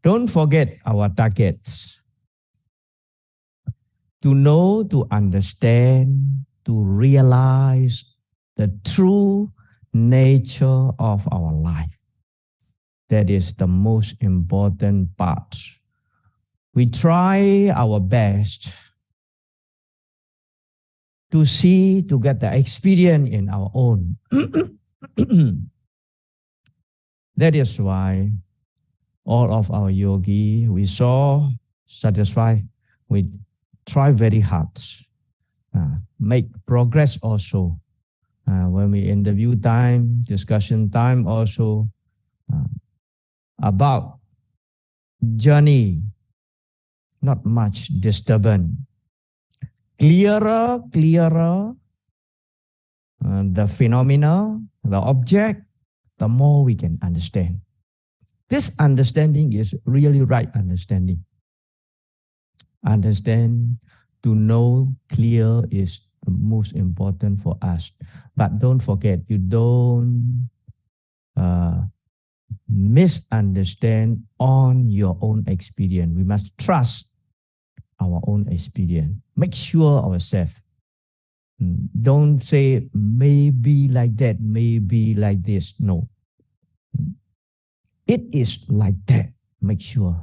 Don't forget our targets. To know, to understand, to realize the true nature of our life. That is the most important part. We try our best to see, to get the experience in our own. That is why all of our yogi, we saw satisfied, we try very hard, make progress also. When we interview time, discussion time also, about journey, not much disturbance. Clearer, the phenomena, the object, the more we can understand. This understanding is really right understanding. Understand, to know, clear is the most important for us. But don't forget, you don't misunderstand on your own experience. We must trust our own experience. Make sure ourselves. Don't say maybe like that, maybe like this. No. It is like that. Make sure.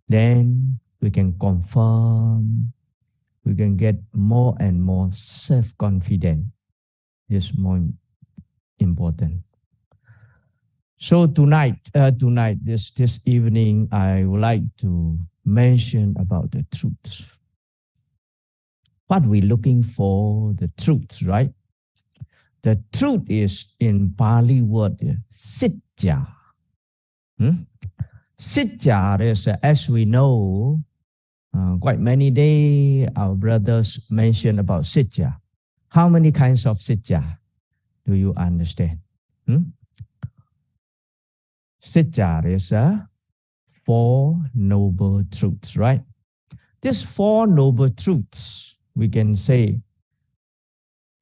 Then we can confirm. We can get more and more self-confident. It's more important. So tonight, this evening, I would like to mention about the truth. What we're looking for, the truth, right? The truth is in Pali word, sitya. Sitya is, as we know, quite many days our brothers mention about sitya. How many kinds of sitya do you understand? Sitya is 4 noble truths, right? These 4 noble truths, we can say,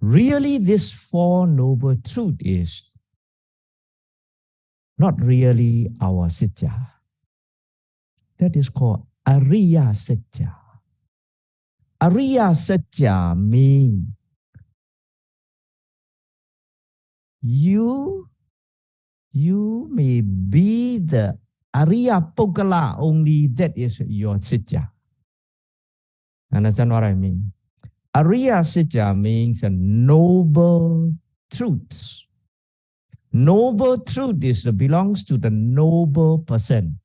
really this 4 noble truth is not really our sitya. That is called Ariya Satya. Ariya Satya means you may be the Ariya Pokala only, that is your Satya. Understand what I mean? Ariya Satya means a noble truth. Noble truth belongs to the noble person.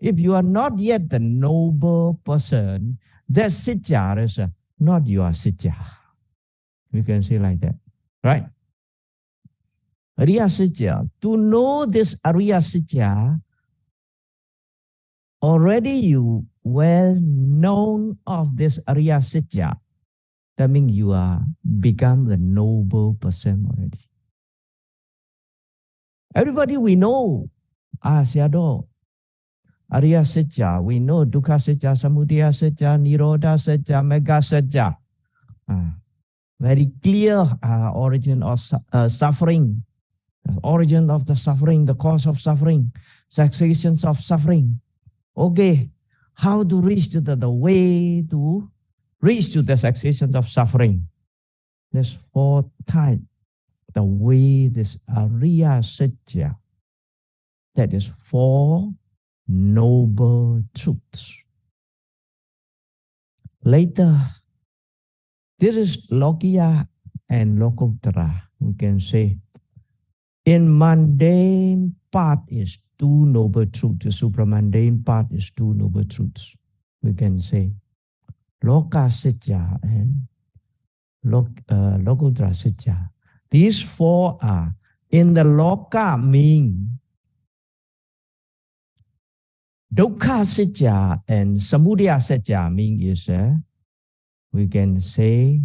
If you are not yet the noble person, that Satya is not your Satya. We can say like that, right? Ariya Satya. To know this Ariya Satya, already you well known of this Ariya Satya. That means you are become the noble person already. Everybody we know, Sayadaw, Ariya Satya, we know Dukkha Satya, Samudaya Satya, Nirodha Satya, Mega Satya. Very clear origin of suffering, origin of the suffering, the cause of suffering, cessations of suffering. Okay, how to reach to the way to reach to the cessations of suffering? There's 4 types. The way, this Ariya Satya, that is 4 noble truths. Later, this is Lokiya and Lokuttara. We can say, in mundane part is 2 noble truths. The supramundane part is 2 noble truths. We can say, Loka Satya and Lokuttara Satya. These 4 are in the Loka mean Dukkha Satya and Samudaya Satya mean is, we can say,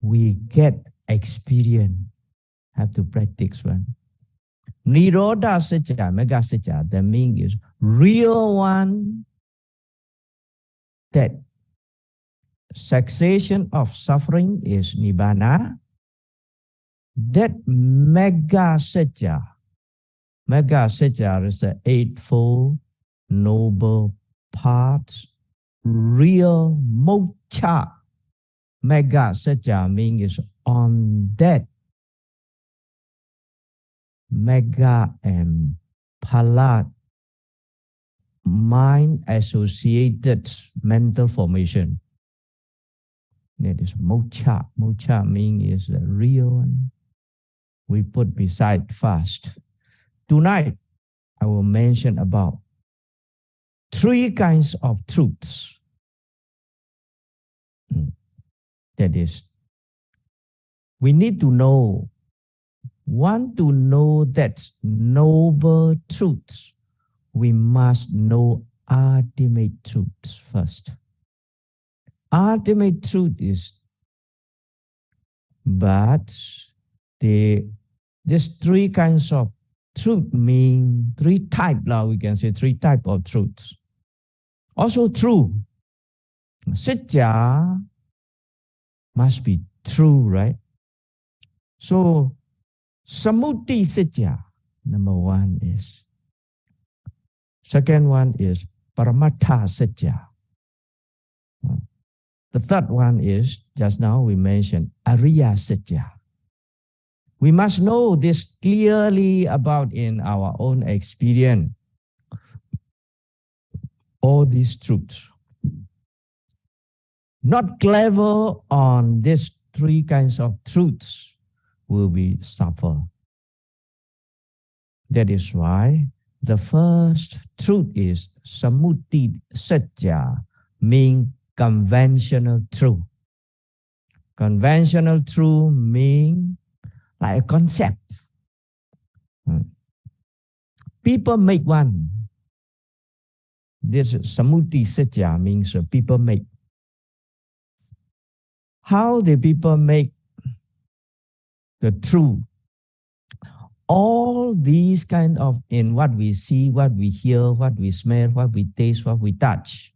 we get experience, have to practice one. Nirodha Satya, Mega Satya, the mean is real one, that cessation of suffering is Nibbana. That Mega Satya, Mega Satya is the Eightfold Noble Path, real moksha. Mega Satya means on that mega and phala mind associated mental formation. That is moksha. Moksha means is the real one. We put beside fast. Tonight, I will mention about three kinds of truths. That is, we need to know, want to know that noble truths, we must know ultimate truth first. Ultimate truth is, but these three kinds of truth mean three types, we can say three types of truths. Also true. Satya must be true, right? So, Samuti Satya, number one is. Second one is Paramattha Satya. The third one is, just now we mentioned, Ariya Satya. We must know this clearly about in our own experience. All these truths. Not clever on these three kinds of truths will be suffer. That is why the first truth is Samuti Satya, mean conventional truth. Conventional truth mean like a concept. People make one. This Samuti Satya means people make. How the people make the truth? All these kind of, in what we see, what we hear, what we smell, what we taste, what we touch,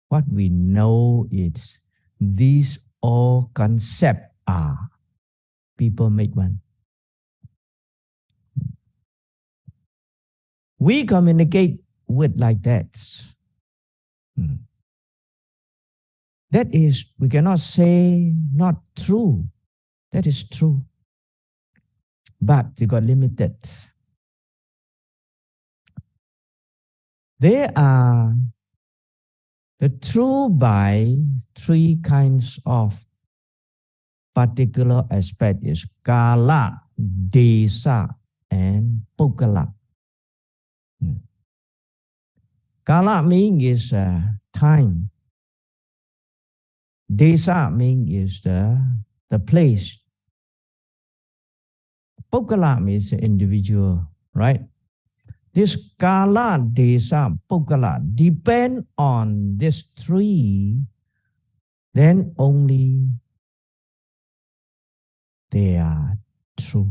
what we know is, these all concepts are, people make one. We communicate with like that. That is, we cannot say not true. That is true. But they got limited. They are the true by three kinds of particular aspect is Kala, Desa, and Pokala. Kala means is time. Desa means is the place. Pokala means individual, right? This Kala, Desa, Pokala depend on these three, then only they are true.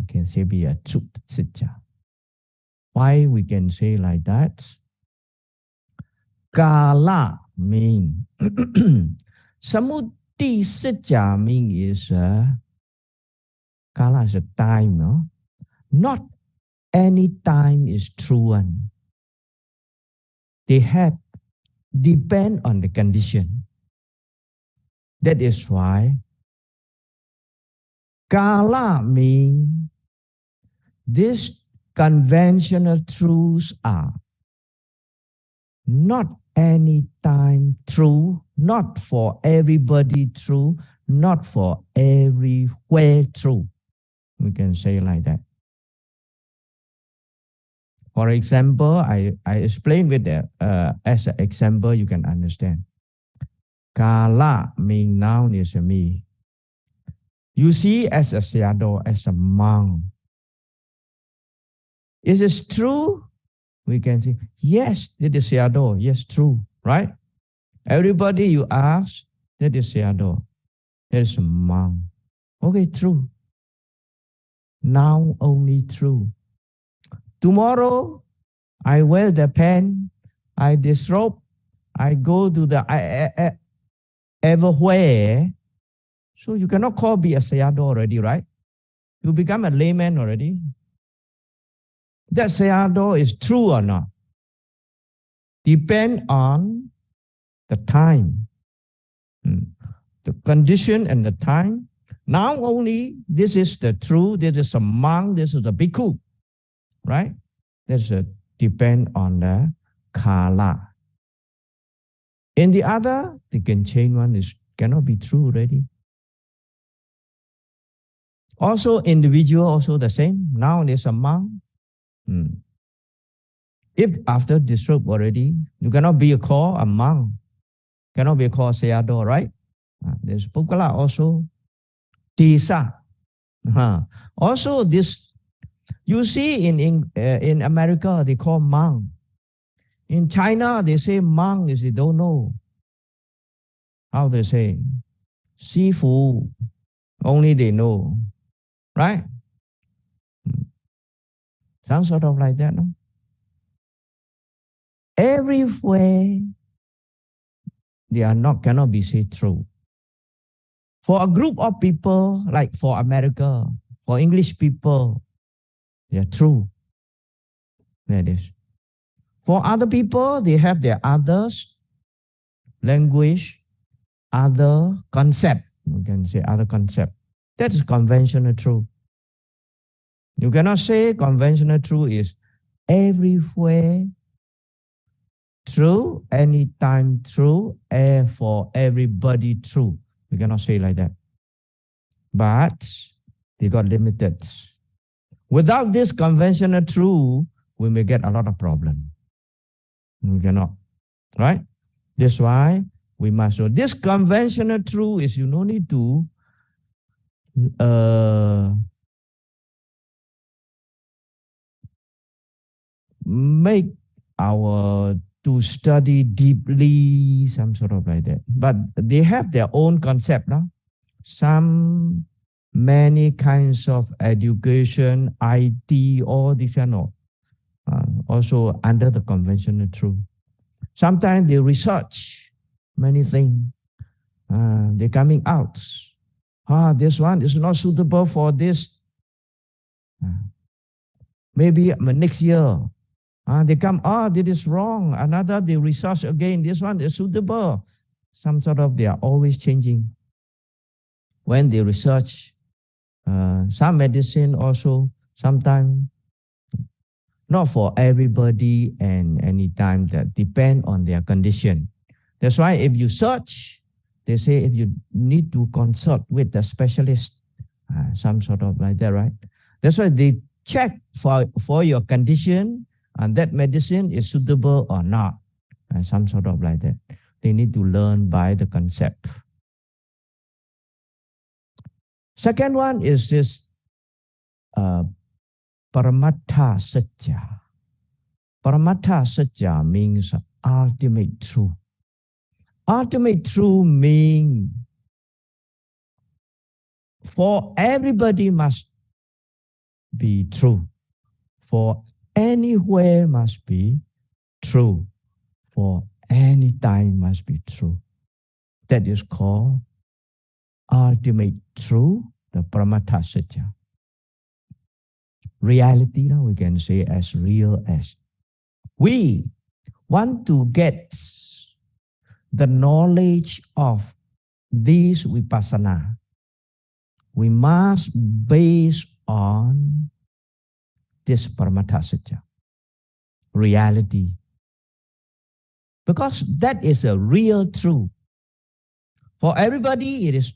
Can say be a truth Satya. Why we can say like that? Kala mean Samuti Satya mean is Kala is a time, no? Not any time is true one. They have depend on the condition. That is why Kala mean these conventional truths are not any time true, not for everybody true, not for everywhere true. We can say like that. For example, I explain with as an example, you can understand. Kala mean noun is a me. You see as a Sayadaw, as a monk. Is it true? We can say, yes, that is Sayadaw. Yes, true, right? Everybody you ask, that is Sayadaw. That is a monk. Okay, true. Now only true. Tomorrow, I wear the pen, I disrobe, I go to the everywhere. So you cannot call be a Sayadaw already, right? You become a layman already. That Sayadaw is true or not? Depend on the time, the condition and the time. Now only this is the true, this is a monk, this is a bhikkhu, right? That's a depend on the kala. In the other, the chain one is cannot be true already. Also individual, also the same. Now there's a monk. If after disrobe already, you cannot be called a monk, cannot be called Sayadaw, right? There's Pukala also, Tisa. Also this, you see in America, they call monk. In China, they say monk is they don't know. How they say? Sifu, only they know, right? Some sort of like that, no? Everywhere, they are not, cannot be said true. For a group of people, like for America, for English people, they are true. That is. For other people, they have their others, language, other concept. You can say other concept. That is conventional truth. You cannot say conventional truth is everywhere true, anytime true, and for everybody true. We cannot say like that. But they got limited. Without this conventional truth, we may get a lot of problem. We cannot, right? That's why we must know. This conventional truth is you no need to make our to study deeply, some sort of like that. But they have their own concept, no? Some many kinds of education, IT, all this kind of also under the conventional truth. Sometimes they research many things. They're coming out. This one is not suitable for this. Maybe next year, they come, this is wrong. Another, they research again. This one is suitable. Some sort of, they are always changing. When they research, some medicine also, sometimes not for everybody and anytime, that depend on their condition. That's why if you search, they say if you need to consult with the specialist, some sort of like that, right? That's why they check for your condition and that medicine is suitable or not, some sort of like that. They need to learn by the concept. Second one is this Paramattha Satya. Paramattha Satya means ultimate truth. Ultimate truth means for everybody must be true. For anywhere must be true. For any time must be true. That is called ultimate truth, the Paramattha Satya. Reality, we can say as real as. We want to get the knowledge of this vipassana. We must base on this Paramattha Satya, reality. Because that is a real truth. For everybody, it is.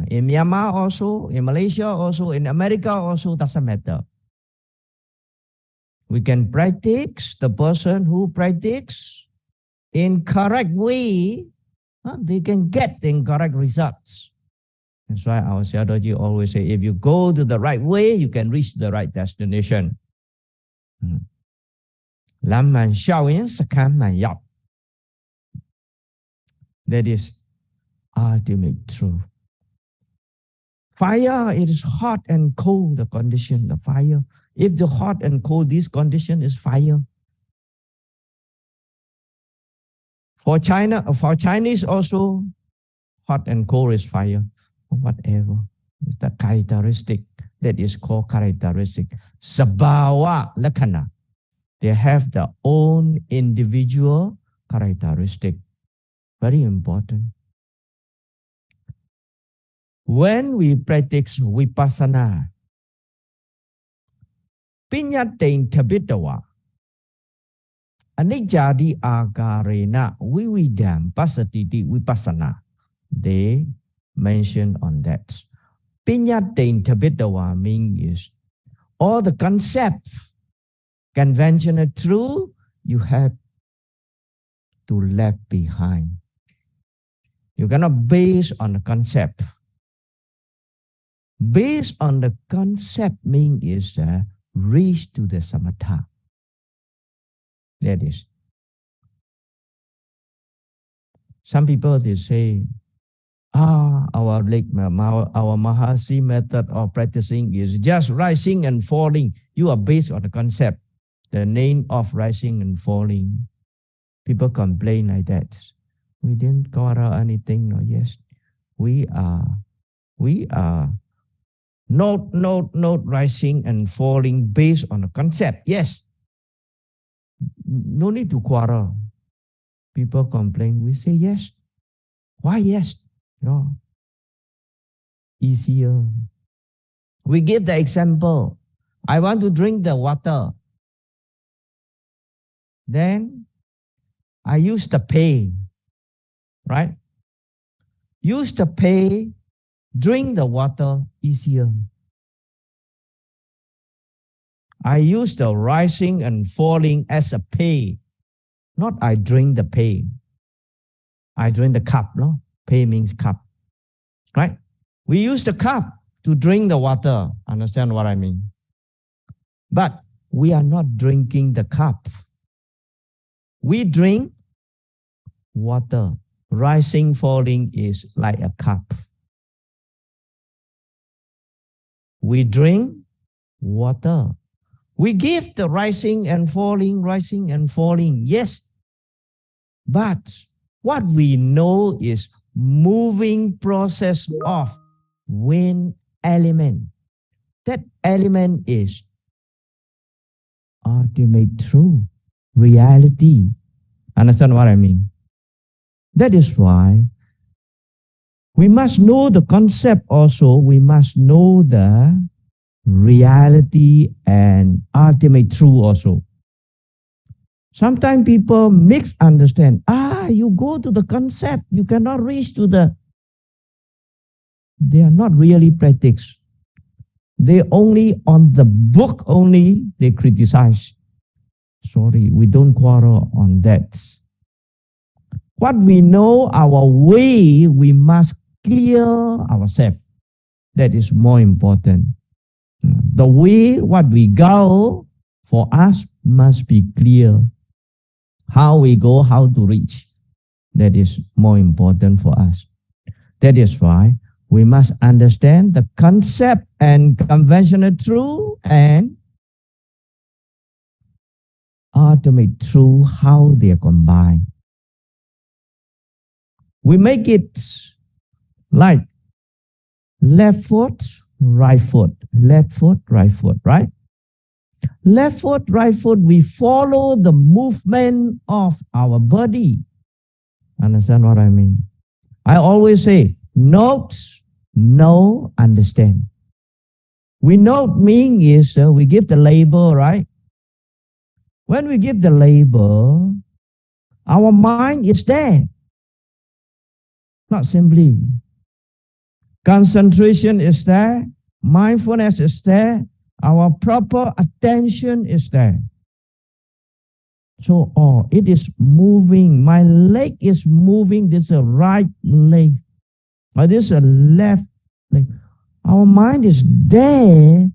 In Myanmar also, in Malaysia also, in America also, doesn't matter. We can practice, the person who practice in correct way, they can get the correct results. That's why our Sayadaw always say, if you go to the right way, you can reach the right destination. That is ultimate truth. Fire, it is hot and cold, the condition, the fire. If the hot and cold, this condition is fire. For China, for Chinese also, hot and cold is fire, or whatever. It's the characteristic that is called characteristic. Sabhawa lakkhana. They have their own individual characteristic. Very important. When we practice vipassana, pinyatain tabitawa, anicca akarena vividam pasatiti vipassana. They mention on that. Pinyatain tabitawa means all the concepts, conventional truth, you have to left behind. You cannot base on the concept. Based on the concept means is reach to the samatha. That is. Some people they say, our Mahasi method of practicing is just rising and falling. You are based on the concept, the name of rising and falling. People complain like that. We didn't quarrel anything. No, yes, we are not rising and falling based on the concept. Yes, no need to quarrel. People complain. We say yes. Why yes? No. Easier. We give the example. I want to drink the water. Then I use the pay. Right? Use the pay, drink the water easier. I use the rising and falling as a pay. Not I drink the pay. I drink the cup, no? Pay means cup. Right? We use the cup to drink the water. Understand what I mean? But we are not drinking the cup. We drink water. Rising, falling is like a cup. We drink water. We give the rising and falling, yes. But what we know is moving process of wind element. That element is ultimate truth, reality. Understand what I mean? That is why we must know the concept also. We must know the reality and ultimate truth also. Sometimes people misunderstand. You go to the concept, you cannot reach to the... They are not really practice. They only on the book only, they criticize. Sorry, we don't quarrel on that. What we know, our way, we must clear ourselves. That is more important. The way, what we go, for us, must be clear. How we go, how to reach. That is more important for us. That is why we must understand the concept and conventional truth and ultimate truth, how they are combined. We make it like left foot, right foot, left foot, right foot, right? Left foot, right foot, we follow the movement of our body. Understand what I mean? I always say, note, know, understand. We note mean is we give the label, right? When we give the label, our mind is there. Not simply. Concentration is there. Mindfulness is there. Our proper attention is there. So, it is moving. My leg is moving. This is a right leg. Or this is a left leg. Our mind is there.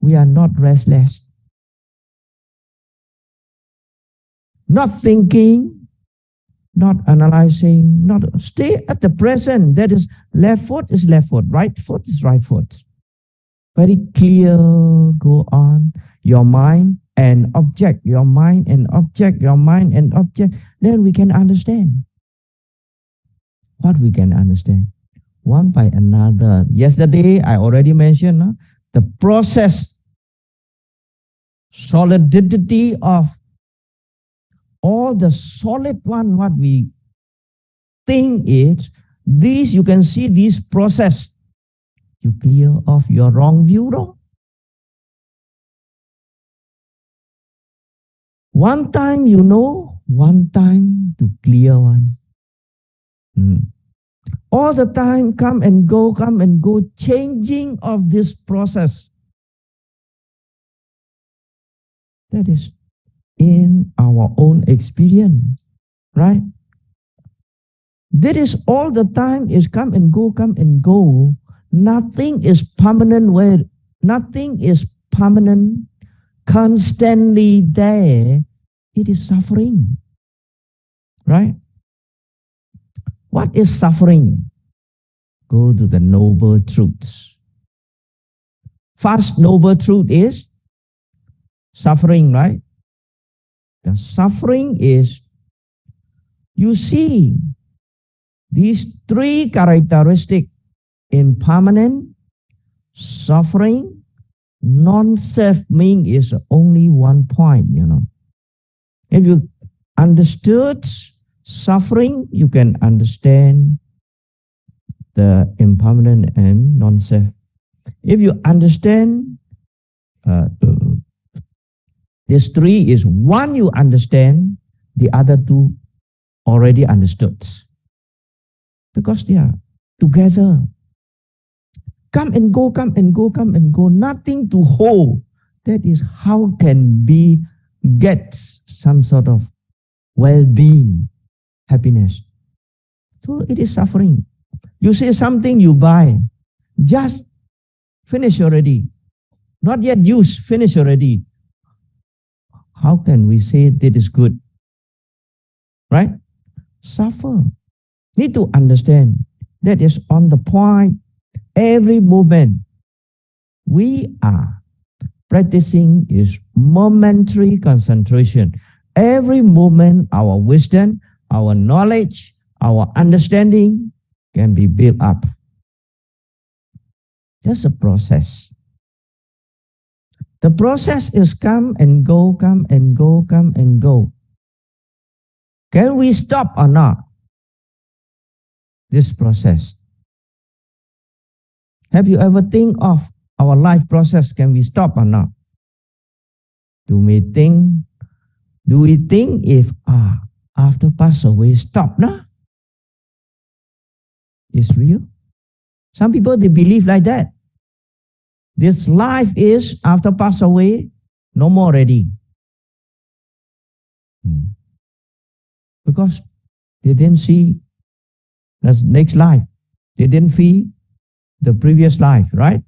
We are not restless. Not thinking. Not analyzing, not stay at the present. That is left foot is left foot, right foot is right foot. Very clear, go on. Your mind and object, your mind and object, your mind and object. Then we can understand. What we can understand? one by another. Yesterday, I already mentioned the process, solidity of all the solid one, what we think is, these you can see this process. You clear off your wrong view, though. One time you know, one time to clear one. All the time come and go, changing of this process. That is in our own experience, right? That is all the time is come and go. Nothing is permanent where nothing is permanent, constantly there. It is suffering, right? What is suffering? Go to the noble truths. First noble truth is suffering, right? The suffering is, you see, these three characteristics: impermanent, suffering, non-self meaning is only one point, If you understood suffering, you can understand the impermanent and non-self. If you understand this three is one, you understand, the other two already understood. Because they are together. Come and go, nothing to hold. That is how can be get some sort of well-being, happiness. So it is suffering. You see something you buy, just finish already. Not yet used, finish already. How can we say that is good? Right? Suffer. Need to understand that is on the point. Every movement we are practicing is momentary concentration. Every moment our wisdom, our knowledge, our understanding can be built up. Just a process. The process is come and go. Can we stop or not? This process. Have you ever think of our life process? Can we stop or not? Do we think if after pass away stop? No? It's real. Some people they believe like that. This life is after pass away, no more already. Because they didn't see the next life. They didn't feel the previous life, right?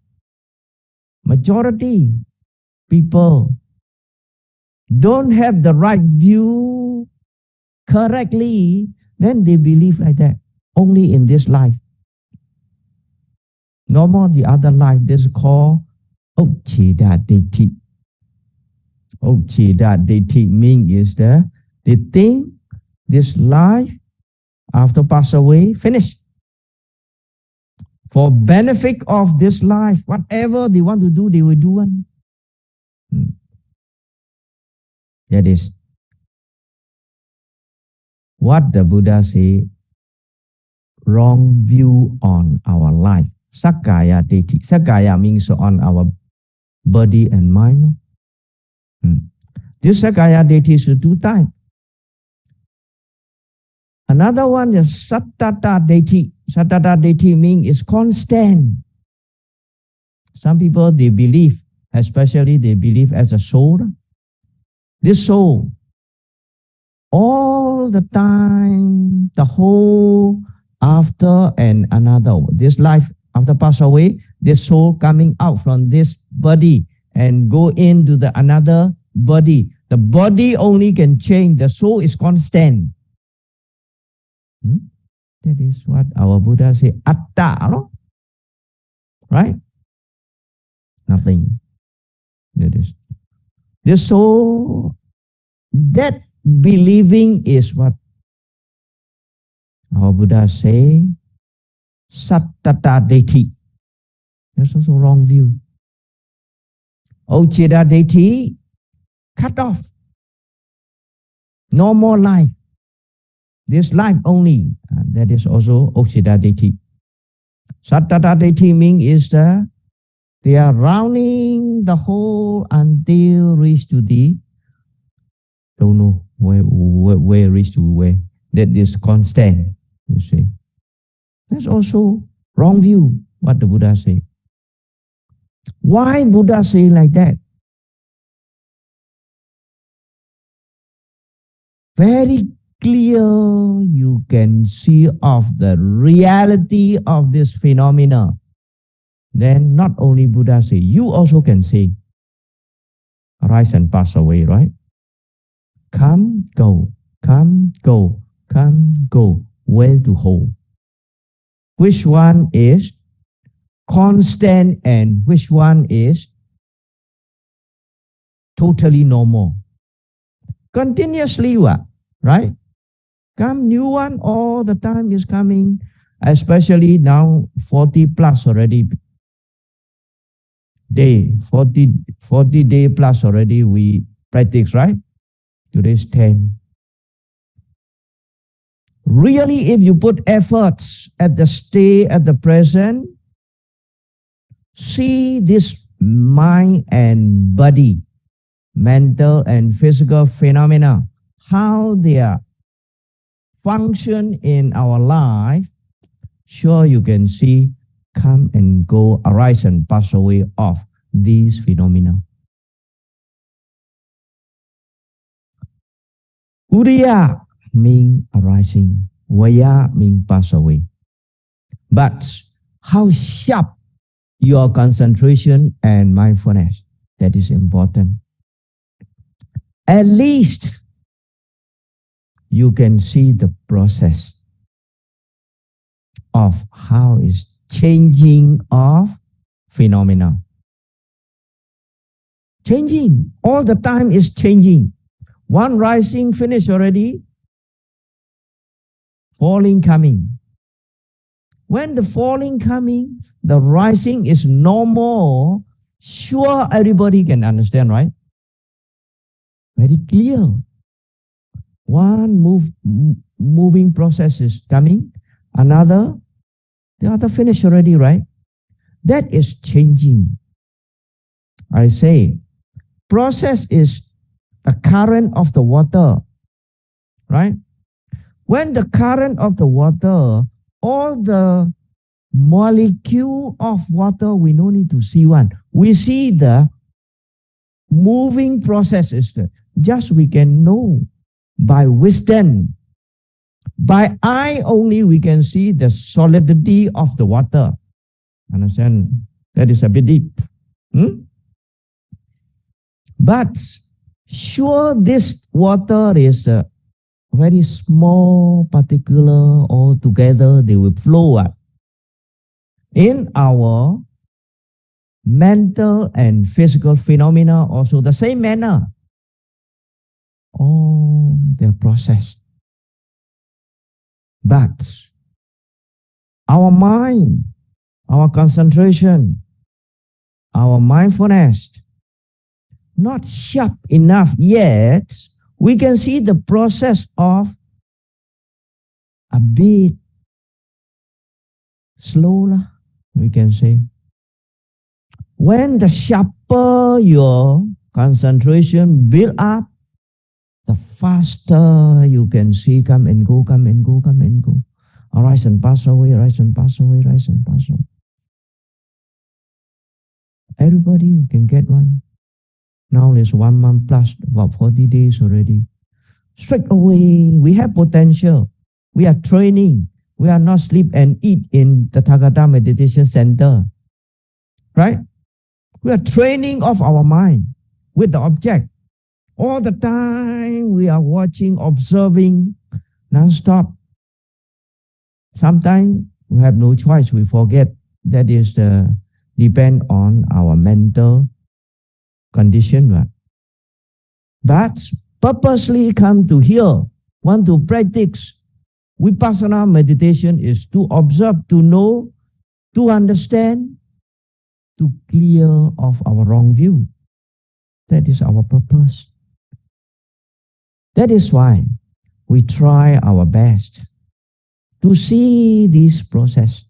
Majority people don't have the right view correctly, then they believe like that. Only in this life. No more the other life. This is called Ocheda Deity. Ocheda Deity means is they think this life after pass away, finished. For benefit of this life, whatever they want to do, they will do one. That is what the Buddha say, wrong view on our life. Sakaya Deity. Sakaya means on our body and mind. This Sakaya Deity is two types. Another one is Sattata Deity. Sattata Deity means is constant. Some people, they believe, especially they believe as a soul. This soul, all the time, the whole after and another. This life, after pass away, this soul coming out from this body and go into the another body. The body only can change. The soul is constant. That is what our Buddha say, atta, no? Right? Nothing. That is. This soul, that believing is what our Buddha say, Sattata Deity. That's also wrong view. Ucheda Deity, cut off. No more life. This life only. That is also Ucheda Deity. Sattata Deity means they are rounding the whole until reach to the, don't know where reach to where. That is constant, you see. That's also wrong view, what the Buddha say. Why Buddha say like that? Very clear you can see of the reality of this phenomena. Then not only Buddha say, you also can say, arise and pass away, right? Come, go, come, go, come, go. Where to hold? Which one is constant and which one is totally normal? Continuously what? Right? Come new one all the time is coming, especially now 40 plus already. Day, 40 day plus already we practice, right? Today's 10. Really, if you put efforts at the stay at the present, see this mind and body, mental and physical phenomena, how they are function in our life, sure you can see come and go, arise and pass away of these phenomena. Uriya means arising, Vaya means pass away. But how sharp your concentration and mindfulness, that is important. At least you can see the process of how is changing of phenomena. Changing, all the time is changing. One rising finished already, falling coming. When the falling coming, the rising is no more, sure everybody can understand, right? Very clear. One moving process is coming, the other finished already, right? That is changing. I say, process is the current of the water, right? When the current of the water, all the molecule of water, we no need to see one. We see the moving process is just we can know by wisdom. By eye only we can see the solidity of the water. Understand? That is a bit deep. But sure this water is a very small particular, all together they will flow up. In our mental and physical phenomena also the same manner. All their process. But our mind, our concentration, our mindfulness, not sharp enough yet, we can see the process of a bit slow, we can say. When the sharper your concentration build up, the faster you can see come and go, come and go, come and go. Arise and pass away, rise and pass away, rise and pass away. Everybody can get one. Now it's 1 month plus, about 40 days already. Straight away, we have potential. We are training. We are not sleep and eat in the Tathagata Meditation Center. Right? We are training of our mind with the object. All the time we are watching, observing, non-stop. Sometimes we have no choice. We forget. That is depend on our mental condition. Right? But purposely come to here, want to practice, Vipassana meditation is to observe, to know, to understand, to clear off our wrong view. That is our purpose. That is why we try our best to see this process.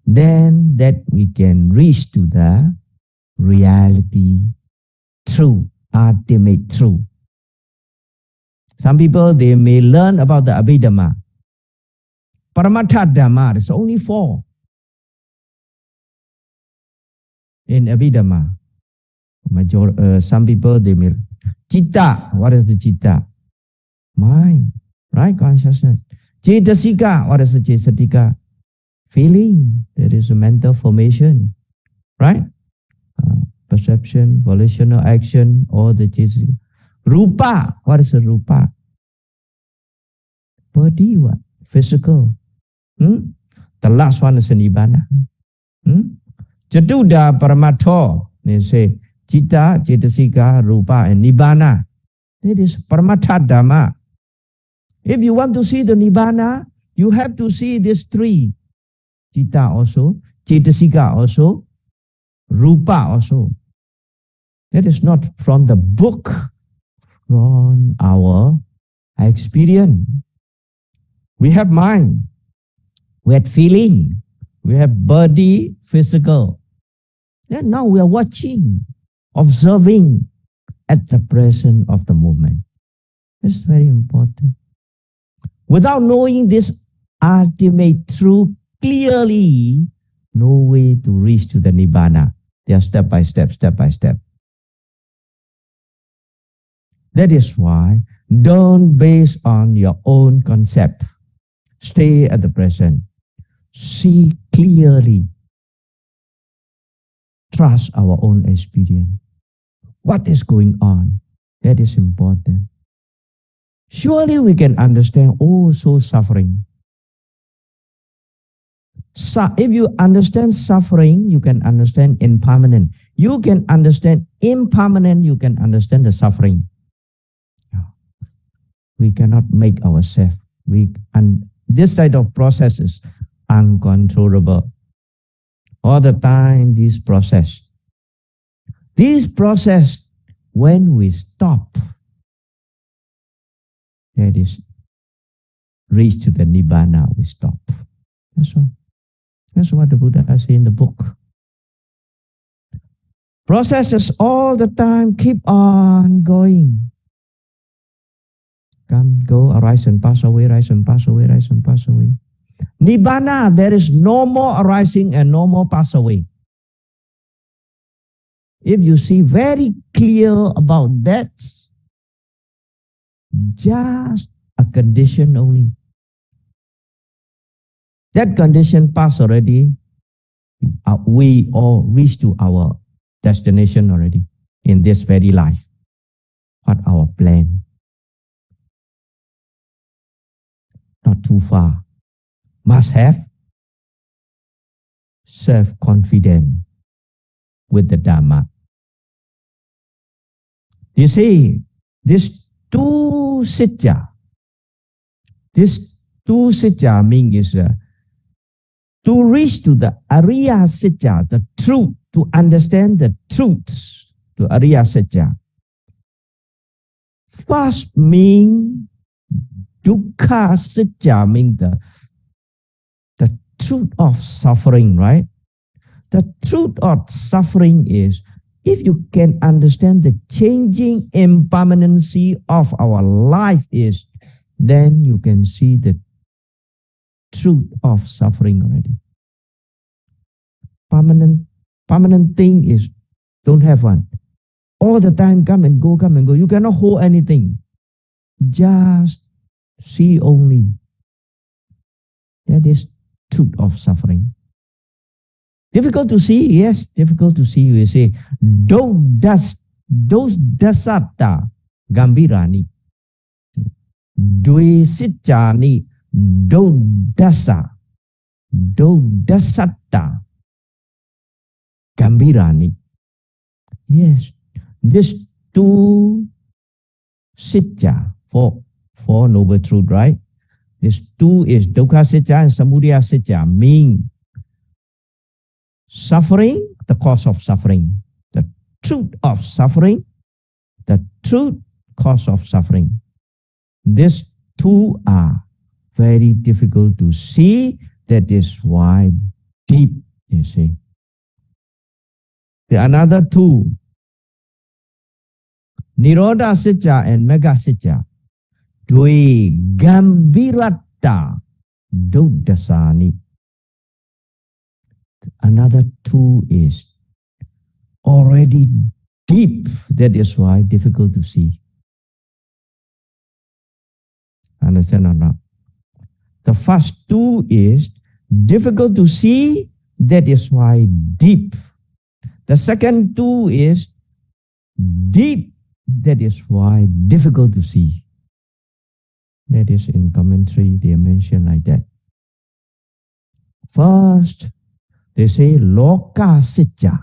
Then that we can reach to the reality, true, ultimate truth. Some people, they may learn about the Abhidhamma. Paramattha Dhamma, there's only 4 in Abhidhamma. Some people, they may... Citta, what is the citta? Mind, right? Consciousness. Cetasika, what is the cetasika? Feeling. There is a mental formation, right? Perception, volitional action, all the cetasika. Rupa, what is a rupa? Body, what? Physical. The last one is a nibbana. Chatuda paramattha, they say, Citta, cetasika, rupa, and nibbana. That is paramattha dhamma. If you want to see the nibbana, you have to see these 3. Citta also, cetasika also, rupa also. That is not from the book, from our experience. We have mind, we have feeling, we have body, physical. Then now we are watching, observing at the present of the moment. It's very important. Without knowing this ultimate truth clearly, no way to reach to the Nibbana. They are step by step, step by step. That is why don't base on your own concept. Stay at the present. See clearly. Trust our own experience. What is going on? That is important. Surely we can understand also suffering. So if you understand suffering, you can understand impermanent. You can understand impermanent, you can understand the suffering. We cannot make ourselves weak. And this type of process is uncontrollable. All the time, this process, when we stop, that is, reach to the Nibbana, we stop. That's all. That's what the Buddha says in the book. Processes all the time keep on going. Come, go, arise and pass away, rise and pass away, rise and pass away. Nibbana, there is no more arising and no more pass away. If you see very clear about that, just a condition only. That condition passed already, we all reach to our destination already in this very life. What our plan? Not too far. Must have self-confidence with the Dhamma. You see, this two sitya means to reach to the Ariya Sitya, the truth, to understand the truths, to Ariya Sitya. First mean Dukkha Sitya, means the truth of suffering, right? The truth of suffering is, if you can understand the changing impermanency of our life is, then you can see the truth of suffering already. Permanent thing is, don't have one. All the time come and go, come and go. You cannot hold anything. Just see only. That is truth of suffering. Difficult to see, yes, difficult to see. We say, those dasatta gambirani. Dvesicani dasatta gambirani. Yes, these two sitya, four Four Noble Truth, right? This two is Dukkha Sitya and Samudaya Sitya, mean suffering, the cause of suffering, the truth of suffering, the truth cause of suffering. These two are very difficult to see. That is why deep, you see. The another two, Nirodha Sitya and Mega Sitya, Dwe Gambirata Dodasani. Another two is already deep. That is why difficult to see. Understand or not? The first two is difficult to see. That is why deep. The second two is deep. That is why difficult to see. That is in commentary, they mention like that. First, they say Loka Sitya.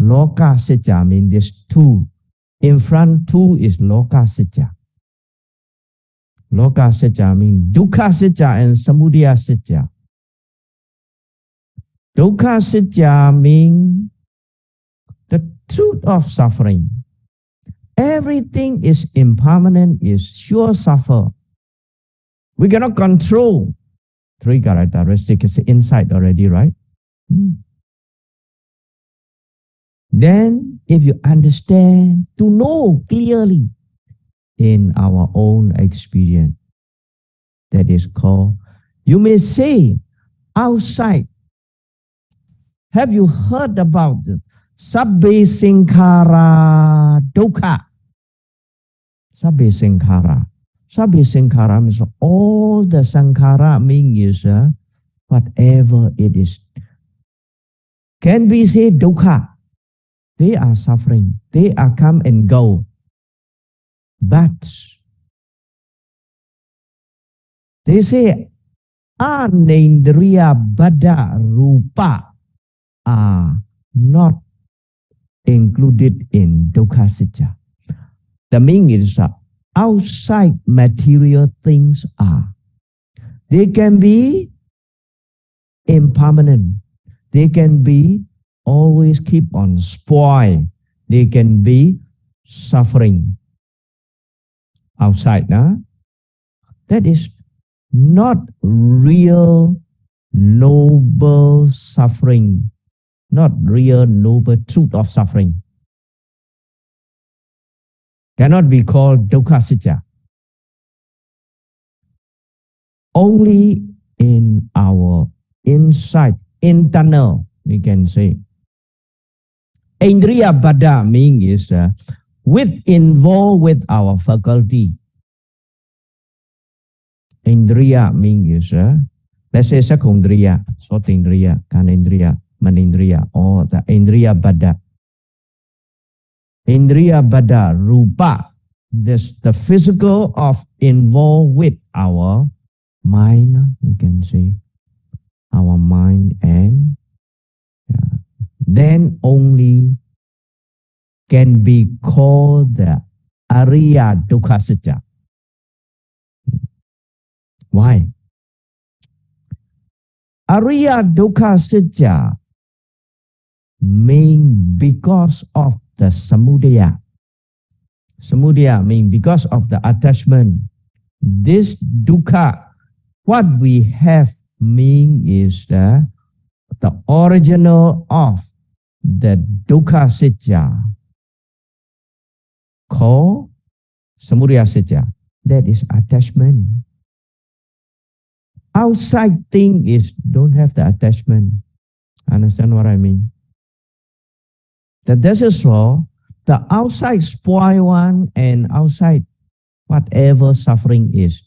Loka Sitya means this two. In front two is Loka Sitya. Loka Sitya means Dukkha Sitya and Samudaya Sitya. Dukkha Sitya means the truth of suffering. Everything is impermanent, is sure suffer. We cannot control. Three characteristics is inside already, right? Then, if you understand, to know clearly in our own experience, that is called, you may say, outside. Have you heard about the Sabbe Sankhara Dukkha? Sabbe Sankhara. Sabbe Sankhara means all the Sankhara means whatever it is. Can we say Dukkha? They are suffering. They are come and go. But they say Anendriya Bada Rupa are not included in Dukkha Sitya. The meaning is outside material things are. They can be impermanent. They can be always keep on spoil. They can be suffering outside. That is not real noble suffering. Not real noble truth of suffering. Cannot be called Dukkha Sitya. Only in our inside, internal, we can say. Indriya Bada means involved with our faculty. Indriya means let's say Sakundriya, Sotindriya, Kanindriya, Manindriya, or the Indriya Bada. Indriya Bada Rupa, this the physical of involved with our mind, we can say, our mind, and then only can be called the Ariya Dukkha Sitya. Why? Ariya Dukkha Sitya mean because of the samudaya. Samudaya mean because of the attachment. This dukkha, what we have mean is the original of the Dukkha Sitya called Samudaya Sitya. That is attachment. Outside thing is don't have the attachment. Understand what I mean? That is so, the outside spoil one and outside whatever suffering is.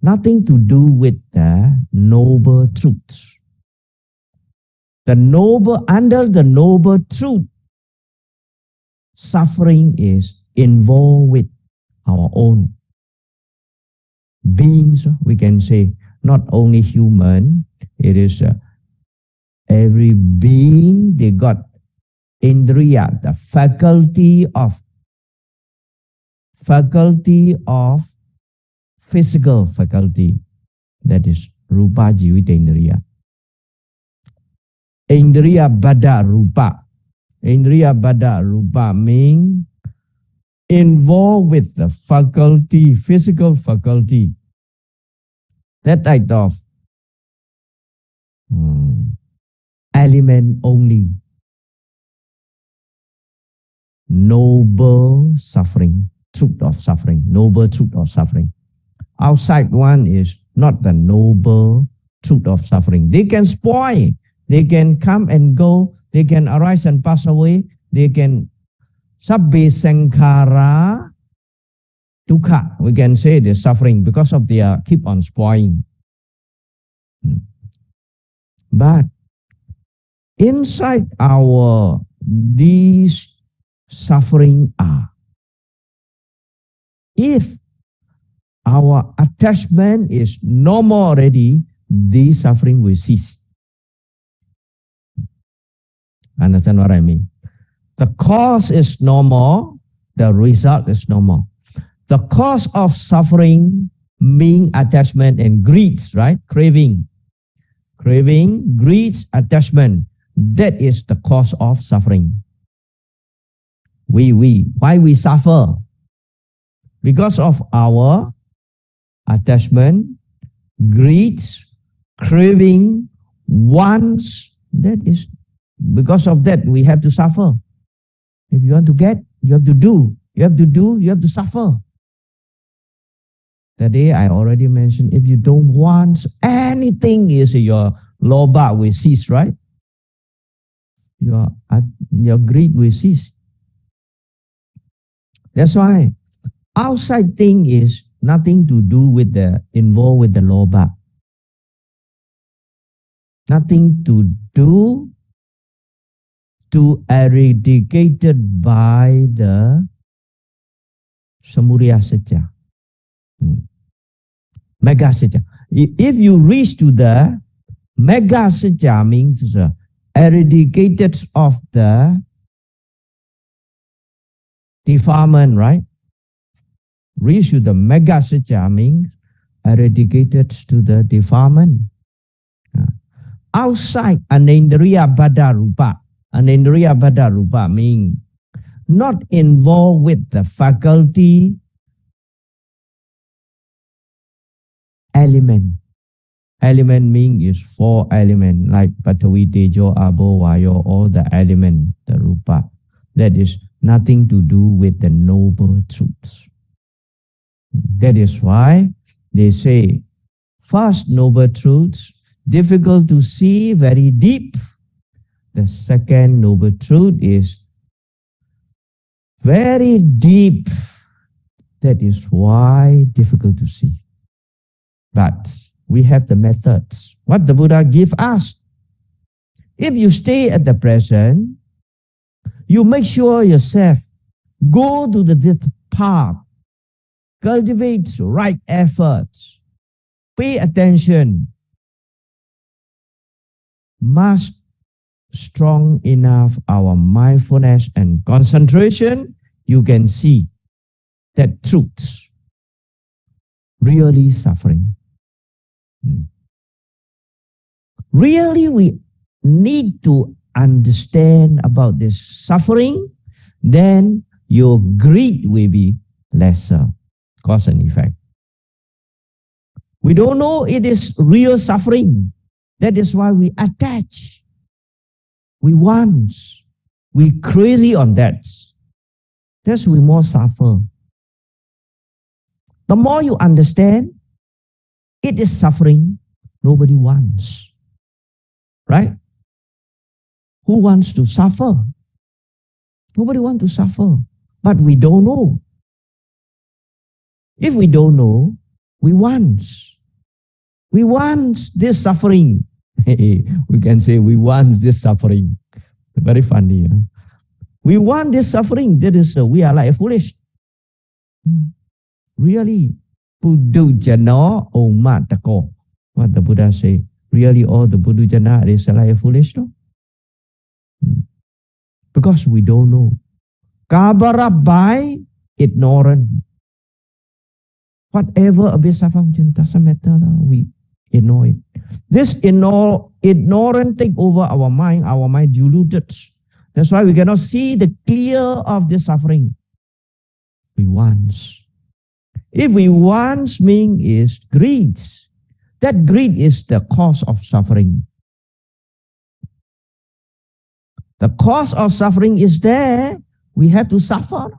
Nothing to do with the noble truths. Under the noble truth, suffering is involved with our own beings. We can say not only human, it is every being, they got Indriya, the faculty of faculty of physical faculty, that is rupa jivita indriya. Indriya bada rupa. Indriya bada rupa means involved with the faculty, physical faculty. That type of element only. Noble suffering, truth of suffering, noble truth of suffering. Outside one is not the noble truth of suffering. They can spoil, they can come and go, they can arise and pass away, they can sabbe sankhara dukkha. We can say the suffering because of their keep on spoiling. But inside our these suffering are, if our attachment is no more already, this suffering will cease. Understand what I mean? The cause is no more, the result is no more. The cause of suffering means attachment and greed, right? Craving, greed, attachment. That is the cause of suffering. Why we suffer? Because of our attachment, greed, craving, wants. That is because of that we have to suffer. If you want to get, you have to do. You have to do, you have to suffer. That day I already mentioned, if you don't want anything, is your lobha will cease, right? Your greed will cease. That's why outside thing is nothing to do with the involved with the lobha. Nothing to do to eradicated by the samudaya satya. Mega satya. If you reach to the mega satya, means the eradicated of the defilement, right? Reach to the mega satya means eradicated to the defilement. Outside anindriya bada rupa. Anindriya bada rupa means not involved with the faculty element. Element means is four elements like Patavi, Tejo, Abo, Vayo, all the element, the rupa. That is nothing to do with the noble truths. That is why they say first noble truths difficult to see, very deep. The second noble truth is very deep. That is why difficult to see. But we have the methods. What the Buddha give us. If you stay at the present, you make sure yourself go to this path, cultivate right efforts, pay attention, must strong enough our mindfulness and concentration, you can see that truth really suffering. Really, we need to understand about this suffering, then your greed will be lesser, cause and effect. We don't know it is real suffering. That is why we attach. We want. We crazy on that. That's we more suffer. The more you understand, it is suffering, nobody wants. Right? Who wants to suffer? Nobody wants to suffer. But we don't know. If we don't know, we want. We want this suffering. We can say we want this suffering. Very funny. Huh? We want this suffering. That is, we are like foolish. Really. Buddhujana omatako. What the Buddha say. Really all the Buddhujana is like foolish, no? Because we don't know. Kabara by ignorance. Whatever a bit suffering doesn't matter. We ignore it. This ignorant take over our mind diluted. That's why we cannot see the clear of the suffering. We want. If we want, mean is greed. That greed is the cause of suffering. The cause of suffering is there. We have to suffer.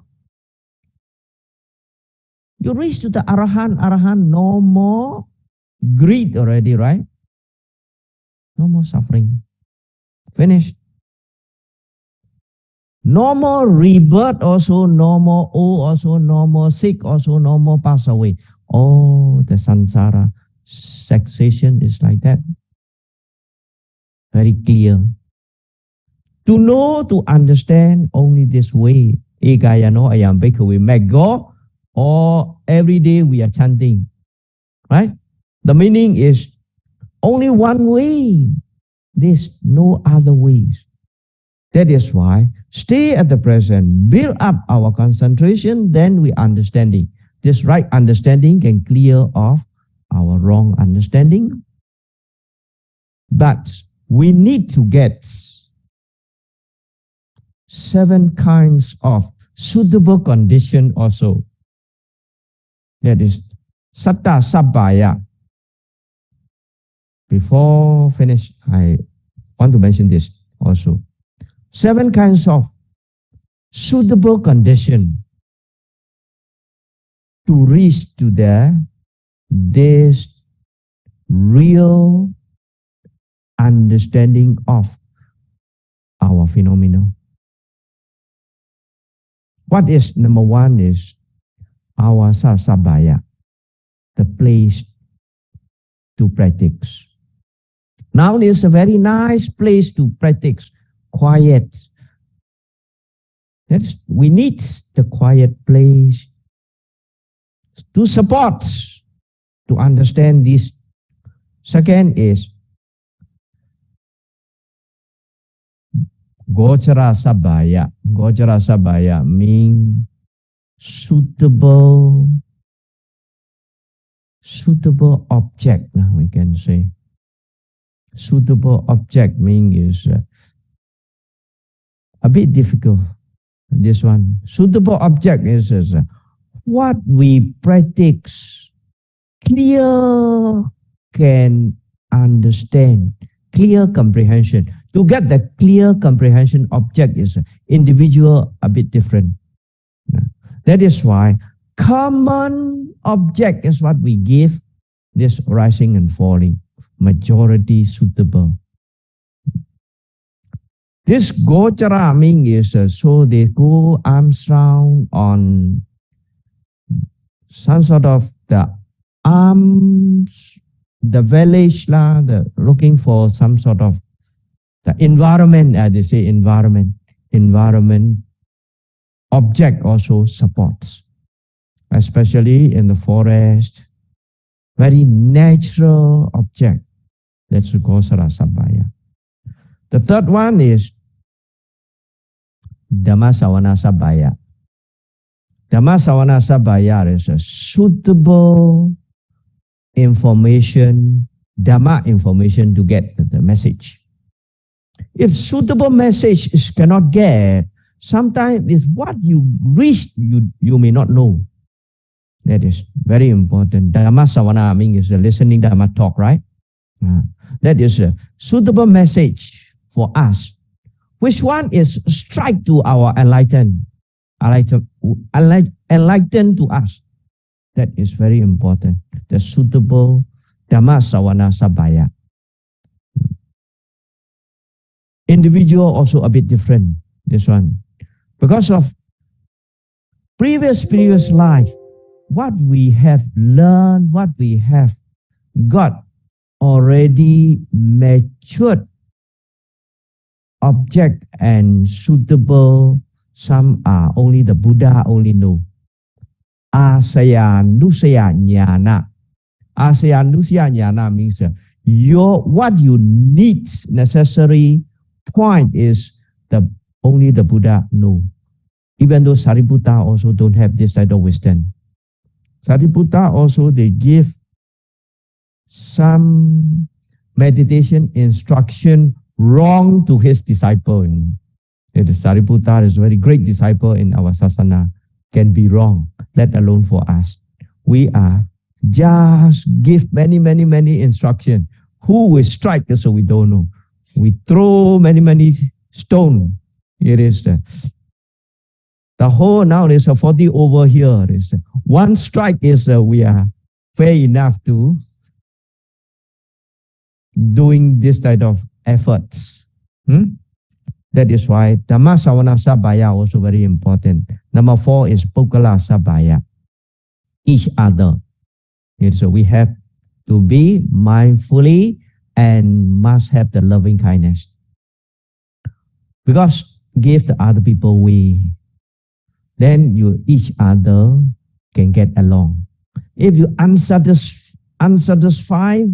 You reach to the Arahant, no more greed already, right? No more suffering. Finished. No more rebirth also, no more old also, no more sick also, no more pass away. Oh, the samsara succession is like that. Very clear. To know, to understand only this way. Ekayano ayam bhikkhave maggo, or every day we are chanting. Right? The meaning is only one way. There's no other ways. That is why stay at the present, build up our concentration, then we understanding. This right understanding can clear off our wrong understanding. But we need to get 7 kinds of suitable condition also. That is satta sabbaya. Before finish, I want to mention this also. 7 kinds of suitable condition to reach to this real understanding of our phenomena. What is number 1 is our sasabaya, the place to practice. Now it's a very nice place to practice. Quiet. We need the quiet place to support, to understand this. Second is Gochara Sabaya. Gochara Sabaya means suitable object, we can say. Suitable object means a bit difficult. This one. Suitable object is what we practice. Clear can understand. Clear comprehension. To get the clear comprehension object is individual a bit different. That is why common object is what we give this rising and falling. Majority suitable. This gochara means so they go arms round on some sort of the arms, the village, looking for some sort of the environment, as they say, environment object also supports, especially in the forest, very natural object. That's Gosara Sabaya. The third one is Dhammasawana Sabaya. Dhammasawana Sabaya is a suitable information, Dhamma information to get the message. If suitable message is cannot get, sometimes it's what you reach, you may not know. That is very important. Dhammasawana means the listening Dhamma talk, right? That is a suitable message for us. Which one is strike to our enlightened to us? That is very important. The suitable Dhammasawana Sabaya. Individual also a bit different, this one. Because of previous life, what we have learned, what we have got already matured object and suitable. Some are only the Buddha only know. Asaya-nusaya jnana. Asaya-nusaya jnana means what you need, necessary point is only the Buddha know. Even though Sariputta also don't have this type of wisdom. Sariputta also, they give some meditation instruction wrong to his disciple. Sariputta is a very great disciple in our sasana, can be wrong, let alone for us. We are just give many instruction. Who will strike us, so we don't know. We throw many stone. It is the whole now is a 40 over here. Is one strike is we are fair enough to doing this type of efforts. That is why Dhamma Savana Sabhaya also very important. Number 4 is Pukala Sabhaya, each other. So we have to be mindfully and must have the loving kindness. Because give the other people way, then you each other can get along. If you unsatisfied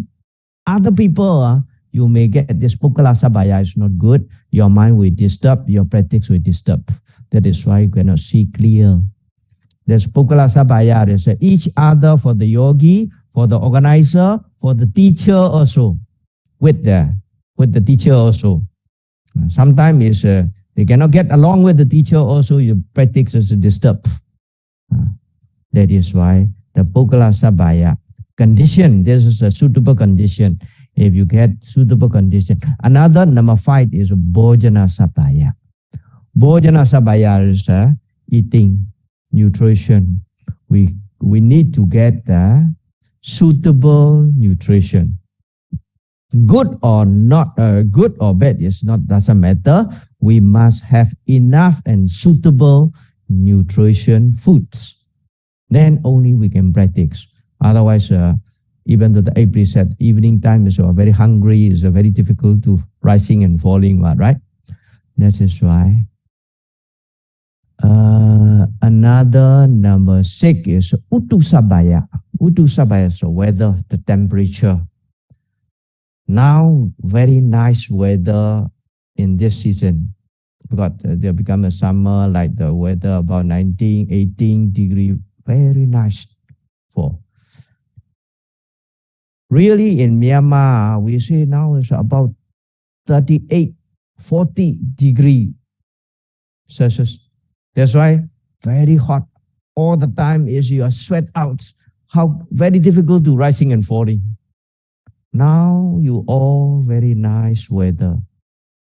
other people, you may get this Pukala Sabhaya is not good. Your mind will disturb, your practice will disturb. That is why you cannot see clear. There's Pukala Sabhaya, there's each other for the yogi, for the organizer, for the teacher also, with the teacher also. Sometimes they cannot get along with the teacher also, your practice is disturbed. That is why the Pukala Sabhaya condition, this is a suitable condition. If you get suitable condition. Another number 5 is Bhojana Sabhaya. Bhojana Sabhaya is eating, nutrition. We need to get the suitable nutrition. Good or not, good or bad doesn't matter. We must have enough and suitable nutrition foods. Then only we can practice. Otherwise, even though the April said evening time is very hungry, is very difficult to rising and falling, right? That is why. Another number 6 is Uttu Sabhaya. Uttu Sabhaya is the weather, the temperature. Now, very nice weather in this season. Because there become a summer, like the weather about 19, 18 degree, very nice for. Really in Myanmar, we see now it's about 38, 40 degree Celsius. That's why very hot all the time is you are sweat out. How very difficult to rising and falling. Now you all very nice weather,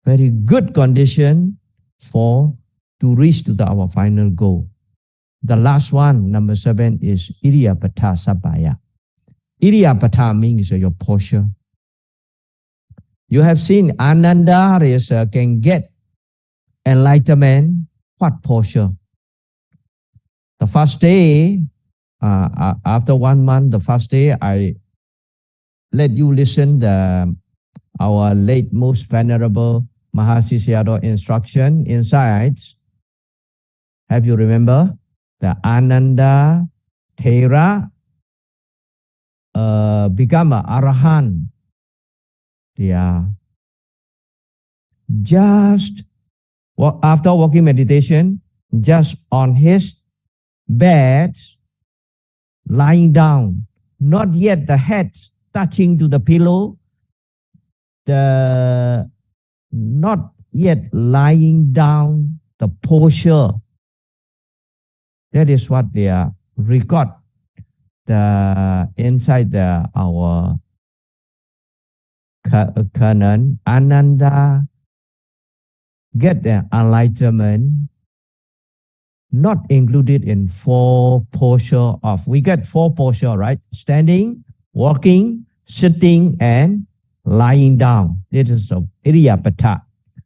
very good condition to reach to our final goal. The last one, number 7, is Iriyapata Sabhaya. Iriyapata means your posture. You have seen Ananda can get enlightenment. What posture? The first day, after 1 month, the first day, I let you listen our late most venerable Mahasi Sayadaw instruction insights. Have you remember? The Ananda Thera become an Arahant. Yeah. Just after walking meditation, just on his bed, lying down, not yet the head touching to the pillow, not yet lying down, the posture. That is what they are record inside our canon. Ananda get the enlightenment, not included in 4 posture of. We get 4 posture, right? Standing, walking, sitting, and lying down. This is of Iriyapata.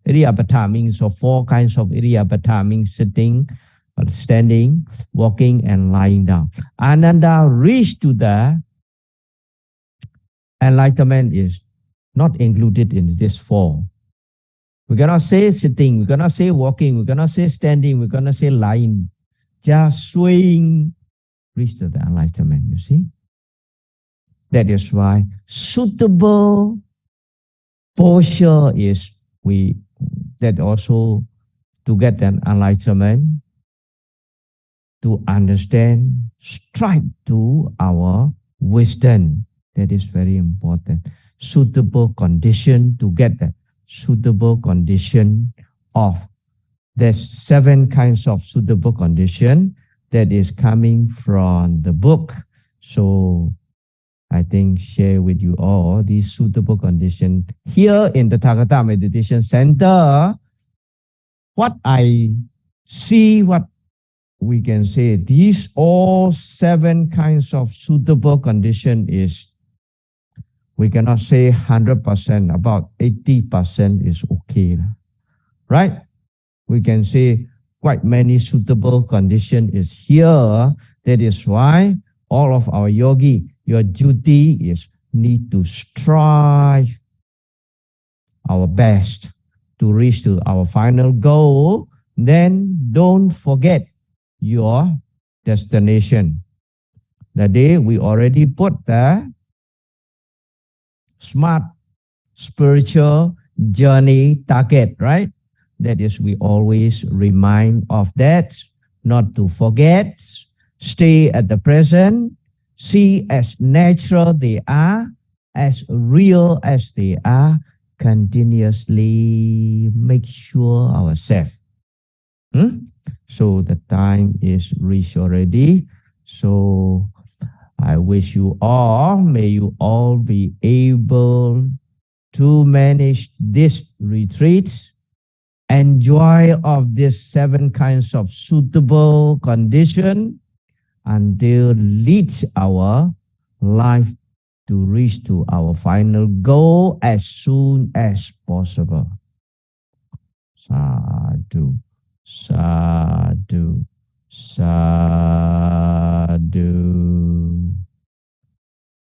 Iriyapata means 4 kinds of Iriyapata, means sitting, standing, walking, and lying down. Ananda reached to the enlightenment is not included in this 4. We cannot say sitting, we cannot say walking, we cannot say standing, we cannot say lying. Just swaying, reach to the enlightenment, you see. That is why suitable posture is that also to get an enlightenment. to understand, strive to our wisdom. That is very important. Suitable condition to get the suitable condition of. There's 7 kinds of suitable condition that is coming from the book. So I think share with you all these suitable condition here in the Tagata Meditation Center. What I see, what we can say, these all 7 kinds of suitable condition is, we cannot say 100%, about 80% is okay, right? We can say quite many suitable condition is here. That is why all of our yogi, your duty is need to strive our best to reach to our final goal. Then don't forget your destination. The day we already put the smart spiritual journey target, right? That is, we always remind of that, not to forget, stay at the present, see as natural they are, as real as they are, continuously make sure ourselves. So the time is reached already. So I wish you all, may you all be able to manage this retreat, enjoy of these 7 kinds of suitable condition until lead our life to reach to our final goal as soon as possible. Sadhu, sadhu, sadhu.